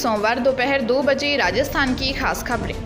सोमवार दोपहर 2 बजे राजस्थान की खास खबरें।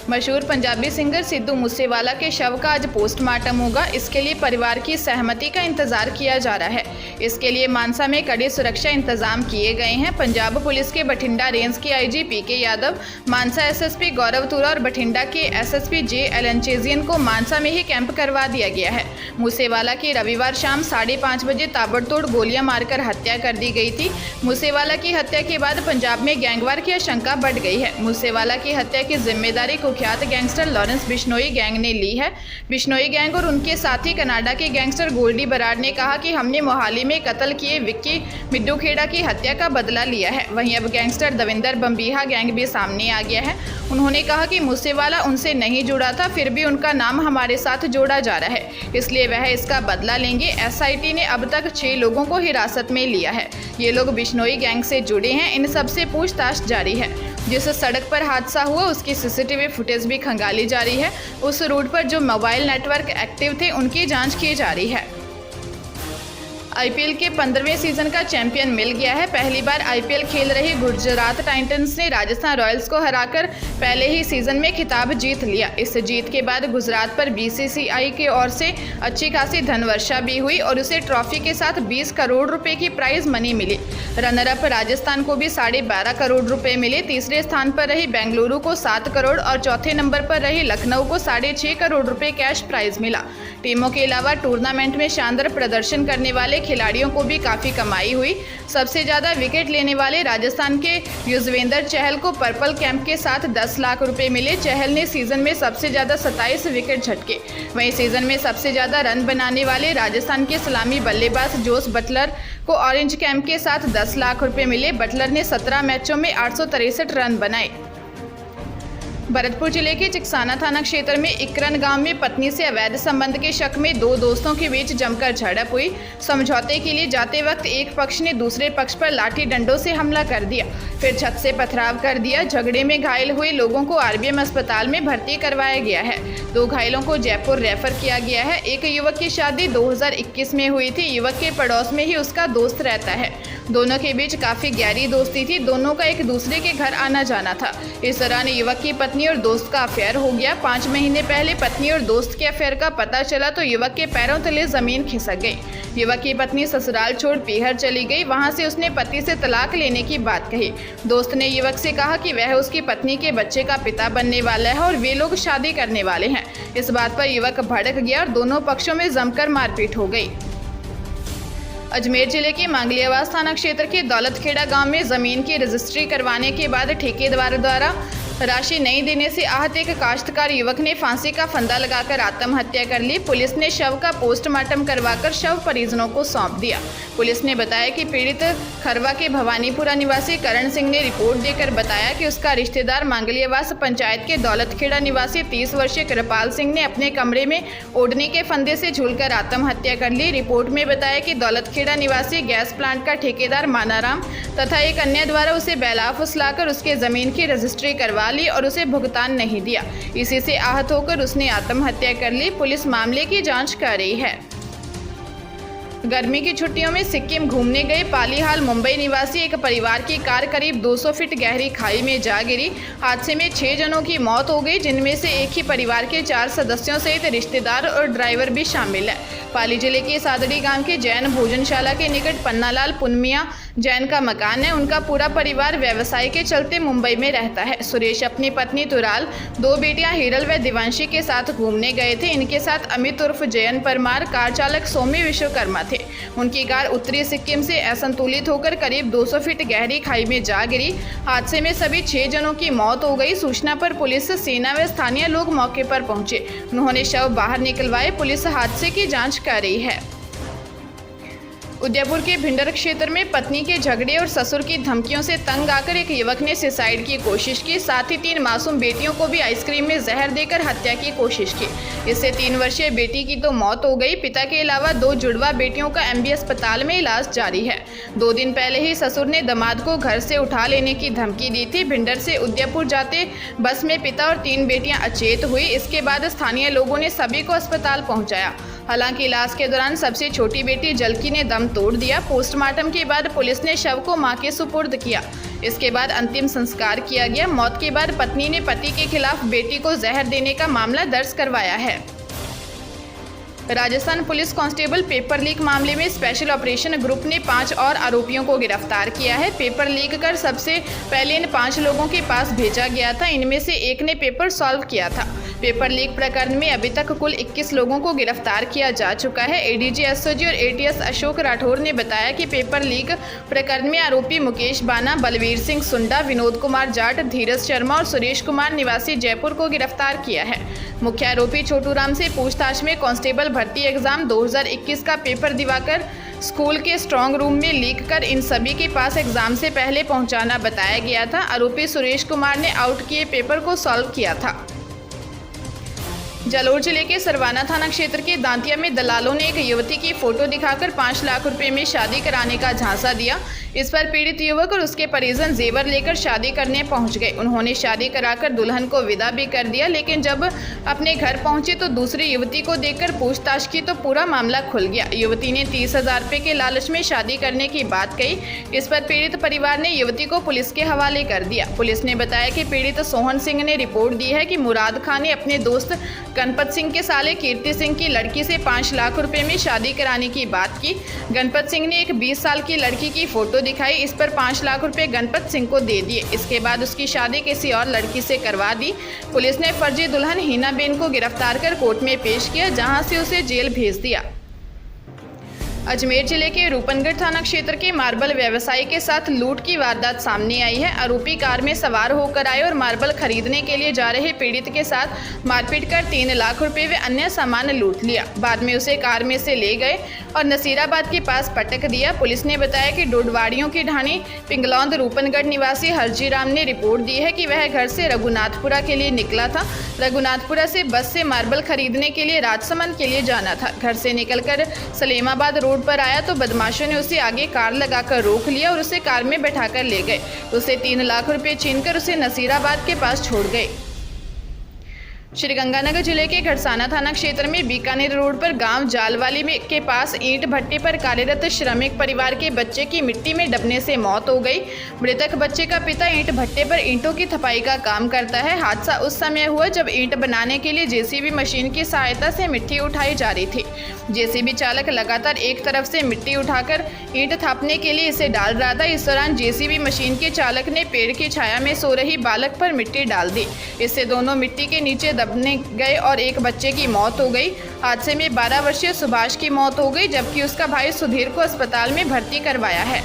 मशहूर पंजाबी सिंगर सिद्धू मूसेवाला के शव का आज पोस्टमार्टम होगा। इसके लिए परिवार की सहमति का इंतजार किया जा रहा है। इसके लिए मानसा में कड़े सुरक्षा इंतजाम किए गए हैं। पंजाब पुलिस के बठिंडा रेंज के आईजी पीके यादव, मानसा एसएसपी गौरव तुरा और बठिंडा के एसएसपी जे एलनचेजियन को मानसा में ही कैंप करवा दिया गया है। मूसेवाला की रविवार शाम 5:30 बजे ताबड़तोड़ गोलियां मारकर हत्या कर दी गई थी। मूसेवाला की हत्या के बाद पंजाब में गैंगवार की आशंका बढ़ गई है। मूसेवाला की हत्या की जिम्मेदारी कुख्यात गैंगस्टर लॉरेंस बिश्नोई गैंग ने ली है। बिश्नोई गैंग और उनके साथी कनाडा के गैंगस्टर गोल्डी बराड़ ने कहा कि हमने मोहाली में कत्ल किए विक्की मिड्डू खेड़ा की हत्या का बदला लिया है। वहीं अब गैंगस्टर दविंदर बम्बीहा गैंग भी सामने आ गया है। उन्होंने कहा कि मूसेवाला उनसे नहीं जुड़ा था, फिर भी उनका नाम हमारे साथ जोड़ा जा रहा है, इसलिए वह इसका बदला लेंगे। एसआईटी ने अब तक 6 लोगों को हिरासत में लिया है। ये लोग बिश्नोई गैंग से जुड़े हैं। इन सबसे पूछताछ जारी है। जिस सड़क पर हादसा हुआ उसकी सीसीटीवी फुटेज भी खंगाली जा रही है। उस रूट पर जो मोबाइल नेटवर्क एक्टिव थे उनकी जांच की जा रही है। आईपीएल के 15वें सीजन का चैंपियन मिल गया है। पहली बार आईपीएल खेल रही गुजरात टाइटंस ने राजस्थान रॉयल्स को हराकर पहले ही सीजन में खिताब जीत लिया। इस जीत के बाद गुजरात पर बीसीसीआई की ओर से अच्छी खासी धनवर्षा भी हुई और उसे ट्रॉफी के साथ 20 करोड़ रुपए की प्राइज मनी मिली। रनर अप राजस्थान को भी 12.5 करोड़ रुपए मिले। तीसरे स्थान पर रही बेंगलुरु को 7 करोड़ और चौथे नंबर पर रही लखनऊ को 6.5 करोड़ रुपए कैश प्राइज मिला। टीमों के अलावा टूर्नामेंट में शानदार प्रदर्शन करने वाले खिलाड़ियों को भी काफ़ी कमाई हुई। सबसे ज़्यादा विकेट लेने वाले राजस्थान के युजवेंद्र चहल को पर्पल कैंप के साथ 10 लाख रुपए मिले। चहल ने सीजन में सबसे ज़्यादा 27 विकेट झटके। वहीं सीजन में सबसे ज़्यादा रन बनाने वाले राजस्थान के सलामी बल्लेबाज जोस बटलर को ऑरेंज कैंप के साथ 10 लाख रुपए मिले। बटलर ने 17 मैचों में 863 रन बनाए। भरतपुर जिले के चिकसाना थाना क्षेत्र में इकरन गांव में पत्नी से अवैध संबंध के शक में 2 दोस्तों के बीच जमकर झड़प हुई। समझौते के लिए जाते वक्त एक पक्ष ने दूसरे पक्ष पर लाठी डंडों से हमला कर दिया, फिर छत से पथराव कर दिया। झगड़े में घायल हुए लोगों को आरबीएम अस्पताल में भर्ती करवाया गया है। 2 घायलों को जयपुर रेफर किया गया है। एक युवक की शादी 2021 में हुई थी। युवक के पड़ोस में ही उसका दोस्त रहता है। दोनों के बीच काफी गहरी दोस्ती थी। दोनों का एक दूसरे के घर आना जाना था। इस दौरान युवक की पत्नी और दोस्त का अफेयर हो गया। 5 महीने पहले पत्नी और दोस्त के अफेयर का पता चला तो युवक के पैरों तले जमीन खिसक गई। युवक की पत्नी ससुराल छोड़ पीहर चली गई। वहां से उसने पति से तलाक लेने की बात कही। दोस्त ने युवक से कहा कि वह उसकी पत्नी के बच्चे का पिता बनने वाला है और वे लोग शादी करने वाले हैं। इस बात पर युवक भड़क गया और दोनों पक्षों में जमकर मारपीट हो गई। अजमेर जिले के मांगलियावास थाना क्षेत्र के दौलतखेड़ा गांव में जमीन की रजिस्ट्री करवाने के बाद ठेकेदार द्वारा राशि नहीं देने से आहत एक काश्तकार युवक ने फांसी का फंदा लगाकर आत्महत्या कर ली। पुलिस ने शव का पोस्टमार्टम करवाकर शव परिजनों को सौंप दिया। पुलिस ने बताया कि पीड़ित खरवा के भवानीपुरा निवासी करण सिंह ने रिपोर्ट देकर बताया कि उसका रिश्तेदार मांगलियावास पंचायत के दौलतखेड़ा निवासी 30 वर्षीय कृपाल सिंह ने अपने कमरे में ओढ़नी के फंदे से झूलकर आत्महत्या कर ली। रिपोर्ट में बताया कि दौलतखेड़ा निवासी गैस प्लांट का ठेकेदार मानाराम तथा एक अन्य द्वारा उसे बैला फुसलाकर उसके जमीन की रजिस्ट्री करवा ली और उसे भुगतान नहीं दिया। इसी से आहत होकर उसने आत्महत्या कर ली। पुलिस मामले की जांच कर रही है। गर्मी की छुट्टियों में सिक्किम घूमने गए पालीहाल मुंबई निवासी एक परिवार की कार करीब 200 फीट गहरी खाई में जा गिरी। हादसे में 6 जनों की मौत हो गई, जिनमें से एक ही परिवार के 4 सदस्यों सहित रिश्तेदार और ड्राइवर भी शामिल है। पाली जिले के सादड़ी गांव के जैन भोजनशाला के निकट पन्नालाल पुनमिया जैन का मकान है। उनका पूरा परिवार व्यवसाय के चलते मुंबई में रहता है। सुरेश अपनी पत्नी तुराल, 2 बेटियां हिरल व दिवांशी के साथ घूमने गए थे। इनके साथ अमित उर्फ जयन परमार, कार चालक सौम्य विश्वकर्मा थे। उनकी कार उत्तरी सिक्किम से असंतुलित होकर करीब 200 फीट गहरी खाई में जा गिरी। हादसे में सभी 6 जनों की मौत हो गई। सूचना पर पुलिस, सेना व स्थानीय लोग मौके पर पहुंचे। उन्होंने शव बाहर निकलवाए। पुलिस हादसे की जांच कर रही है। उदयपुर के भिंडर क्षेत्र में पत्नी के झगड़े और ससुर की धमकियों से तंग आकर एक युवक ने सुसाइड की कोशिश की। साथ ही 3 मासूम बेटियों को भी आइसक्रीम में जहर देकर हत्या की कोशिश की। इससे 3 वर्षीय बेटी की तो मौत हो गई। पिता के अलावा 2 जुड़वा बेटियों का एमबी अस्पताल में इलाज जारी है। 2 दिन पहले ही ससुर ने दामाद को घर से उठा लेने की धमकी दी थी। भिंडर से उदयपुर जाते बस में पिता और 3 बेटियां अचेत हुई। इसके बाद स्थानीय लोगों ने सभी को अस्पताल पहुंचाया। हालांकि इलाज के दौरान सबसे छोटी बेटी जलकी ने दम तोड़ दिया। पोस्टमार्टम के बाद पुलिस ने शव को मां के सुपुर्द किया। इसके बाद अंतिम संस्कार किया गया। मौत के बाद पत्नी ने पति के खिलाफ बेटी को जहर देने का मामला दर्ज करवाया है। Rajasthan police constable paper leak मामले में स्पेशल ऑपरेशन ग्रुप ने 5 और आरोपियों को गिरफ्तार किया है। पेपर लीक कर सबसे पहले इन 5 लोगों के पास भेजा गया था। इनमें से एक ने पेपर सॉल्व किया था। पेपर लीक प्रकरण में अभी तक कुल 21 लोगों को गिरफ्तार किया जा चुका है। एडीजी एसओजी और एटीएस अशोक राठौर ने बताया कि पेपर लीक प्रकरण में आरोपी मुकेश बाना, बलवीर सिंह सुंडा, विनोद कुमार जाट, धीरज शर्मा और सुरेश कुमार निवासी जयपुर को गिरफ्तार किया है। मुख्य आरोपी छोटू राम से पूछताछ में कांस्टेबल भर्ती एग्जाम 2021 का पेपर दिवाकर स्कूल के स्ट्रांग रूम में लीक कर इन सभी के पास एग्जाम से पहले पहुंचाना बताया गया था। आरोपी सुरेश कुमार ने आउट किए पेपर को सॉल्व किया था। जालोर जिले के सरवाना थाना क्षेत्र के दांतिया में दलालों ने एक युवती की फोटो दिखाकर 5 लाख रुपए में शादी कराने का झांसा दिया। इस पर पीड़ित युवक और उसके परिजन जेवर लेकर शादी करने पहुंच गए। उन्होंने शादी कराकर दुल्हन को विदा भी कर दिया, लेकिन जब अपने घर पहुंचे तो दूसरी युवती को देखकर पूछताछ की तो पूरा मामला खुल गया। युवती ने 30,000 रुपए के लालच में शादी करने की बात कही। इस पर पीड़ित परिवार ने युवती को पुलिस के हवाले कर दिया। पुलिस ने बताया कि पीड़ित सोहन सिंह ने रिपोर्ट दी है कि मुराद खान ने अपने दोस्त गणपत सिंह के साले कीर्ति सिंह की लड़की से 5 लाख रुपए में शादी कराने की बात की। गणपत सिंह ने एक 20 साल की लड़की की फोटो दिखाई। इस पर 5 लाख रुपए गणपत सिंह को दे दिए। इसके बाद उसकी शादी किसी और लड़की से करवा दी। पुलिस ने फर्जी दुल्हन हीनाबेन को गिरफ्तार कर कोर्ट में पेश किया, जहां से उसे जेल भेज दिया। अजमेर जिले के रूपनगढ़ थाना क्षेत्र के मार्बल व्यवसायी के साथ लूट की वारदात सामने आई है। आरोपी कार में सवार होकर आए और मार्बल खरीदने के लिए जा रहे पीड़ित के साथ मारपीट कर 3 लाख रुपए व अन्य सामान लूट लिया। बाद में उसे कार में से ले गए और नसीराबाद के पास पटक दिया। पुलिस ने बताया कि डोडवाड़ियों की ढाणी पिंगलौंद रूपनगढ़ निवासी हरजीराम ने रिपोर्ट दी है कि वह घर से रघुनाथपुरा के लिए निकला था। रघुनाथपुरा से बस से मार्बल खरीदने के लिए राजसमंद के लिए जाना था। घर से निकलकर सलेमाबाद रोड पर आया तो बदमाशों ने उसे आगे कार लगाकर रोक लिया और उसे कार में बैठाकर ले गए। उसे 3 लाख रुपए छीनकर उसे नसीराबाद के पास छोड़ गए। श्रीगंगानगर जिले के घड़साना थाना क्षेत्र में बीकानेर रोड पर गांव जालवाली में के पास ईंट भट्टे पर कार्यरत श्रमिक परिवार के बच्चे की मिट्टी में डूबने से मौत हो गई। मृतक बच्चे का पिता ईंट भट्टे पर ईंटों की थपाई का काम करता है। हादसा उस समय हुआ जब ईंट बनाने के लिए जेसीबी मशीन की सहायता से मिट्टी उठाई जा रही थी। जेसीबी चालक लगातार एक तरफ से मिट्टी उठाकर ईंट थापने के लिए इसे डाल रहा था। इस दौरान जेसीबी मशीन के चालक ने पेड़ की छाया में सो रही बालक पर मिट्टी डाल दी। इससे दोनों मिट्टी के नीचे दबने गए और एक बच्चे की मौत हो गई। हादसे में 12 वर्षीय सुभाष की मौत हो गई, जबकि उसका भाई सुधीर को अस्पताल में भर्ती करवाया है।